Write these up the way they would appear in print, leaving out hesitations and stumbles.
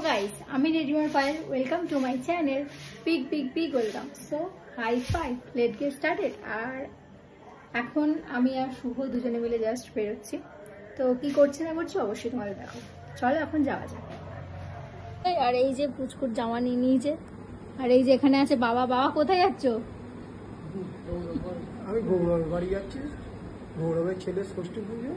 Guys, আমি রেডিমার ফাইল। Welcome to my channel. Big welcome. So hi fi, let get started. আর এখন আমি আর শুভ দুজনে মিলে জাস্ট বেরোচ্ছি। তো কি করছি না করছি অবশ্যই তোমাদের দেখো। চলো এখন যাওয়া যাক। আর এই যে পুচকুর জামা নিয়ে নিয়েছে, আর এই যে এখানে আছে বাবা। বাবা কোথায় যাচ্ছ? আমি গৌরবের বাড়ি যাচ্ছি, গৌরবের ছেলে ষষ্ঠী পুজো।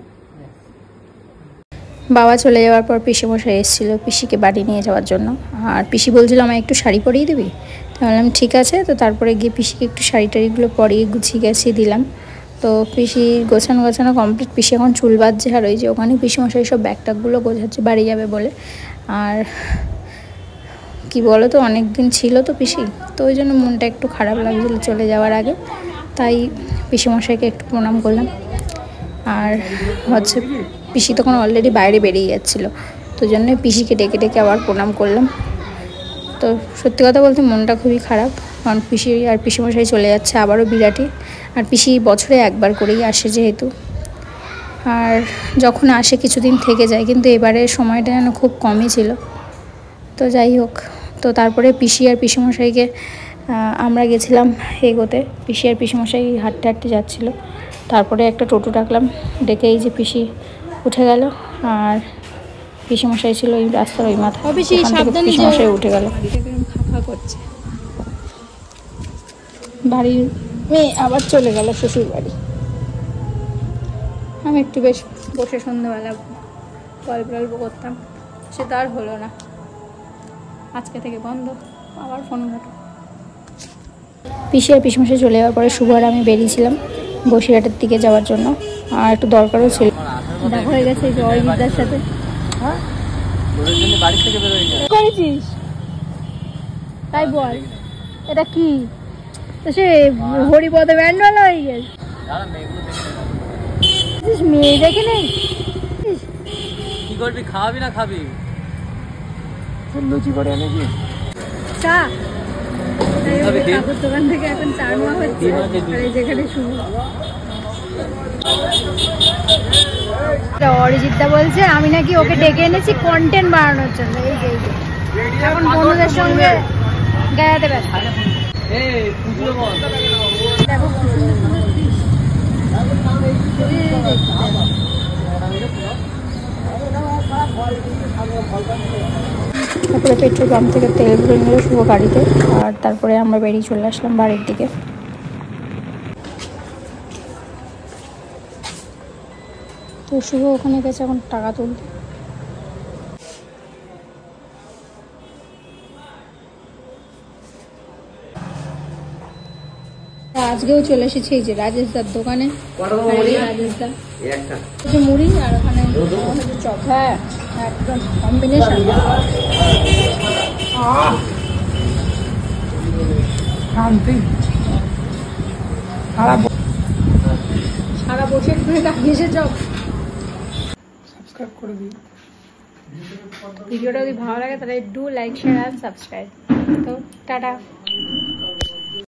বাবা চলে যাওয়ার পর পিসিমশাই এসেছিলো পিসিকে বাড়ি নিয়ে যাওয়ার জন্য। আর পিসি বলছিল আমায় একটু শাড়ি পরিয়ে দিবি। তো বললাম ঠিক আছে। তো তারপরে গিয়ে পিসিকে একটু শাড়ি টাড়িগুলো পরিয়ে গুছিয়ে গেছিয়ে দিলাম। তো পিসি গোছানো কমপ্লিট। পিসি এখন চুল বাঁধছে, আর ওই যে ওখানে পিসিমশাই সব ব্যাগটাগুলো গোছাচ্ছে বাড়ি যাবে বলে। আর কি বলো তো, অনেক দিন ছিল তো পিসি, তো ওই জন্য মনটা একটু খারাপ লাগছিল চলে যাওয়ার আগে। তাই পিসিমশাইকে একটু প্রণাম করলাম। আর হচ্ছে পিসি তখন অলরেডি বাইরে বেরিয়ে যাচ্ছিলো, তো জন্যই পিসিকে ডেকে আবার প্রণাম করলাম। তো সত্যি কথা বলতে মনটা খুবই খারাপ, কারণ পিসি আর পিসিমশাই চলে যাচ্ছে আবারও বিরাটি। আর পিসি বছরে একবার করেই আসে যেহেতু, আর যখন আসে কিছুদিন থেকে যায়, কিন্তু এবারের সময়টা যেন খুব কমই ছিল। তো যাই হোক, তো তারপরে পিসি আর পিসিমশাইকে আমরা গেছিলাম এগোতে। পিসি আর পিসিমশাই হাঁটতে যাচ্ছিলো। তারপরে একটা টোটো ডাকলাম, ডেকে এই যে পিসি উঠে গেল। আর পিসিমশাই ছিল এই রাস্তার ওই মাথায়, পিসিমশাই উঠে গেল। ফাঁকা করছে বাড়ির মেয়ে, আবার চলে গেল শ্বশুর বাড়ি। আমি একটু বেশ বসে সন্ধ্যাবেলা গল্প করতাম, সেটা আর হলো না। আজকে থেকে বন্ধ, আবার ফোন ঘাটো। পিসি আর পিসিমশাই চলে যাওয়ার পরে শুভ আর আমি বেরিয়েছিলাম বসিরহাটের দিকে যাওয়ার জন্য। আর একটু দরকারও ছিল। দেখা হয়ে গেছে জয়বিদ্যার সাথে। করেছিস তাই বল, এটা কি? তো সে হরিপদ ব্যান্ডওয়ালা হয়ে গেছে। মেয়ে দেখে নেই কি করবি, খাওয়াবি না খাবি? লুচি করে এনেছি চা। দোকান থেকে এখন চা নেওয়া হচ্ছে, যেখানে শুরু। অরিজিৎদা বলছে আমি নাকি ওকে ডেকে এনেছি কন্টেন্ট বানানোর জন্য। এই যে এখন বন্ধুদের সঙ্গে গায়াতে ব্যস্ত। দেখো তারপরে পেট্রোল পাম্প থেকে তেল ভরে নিল শুভ গাড়িতে। আর তারপরে আমরা বেরিয়ে চলে আসলাম বাড়ির দিকে। তো শুভ ওখানে গেছে এখন টাকা তুলতে। আজকেও চলে এসেছি এই যে রাজেশদার দোকানে। রাজেশদা মুড়ি আর ওখানে চপ। হ্যাঁ একদম কম্বিনেশন। সারা বছর ধরে কাটিয়েছে চপ। সাবস্ক্রাইব করে দিই। ভিডিওটা যদি ভালো লাগে তাহলে ডু লাইক শেয়ার আর সাবস্ক্রাইব। তো টাটা।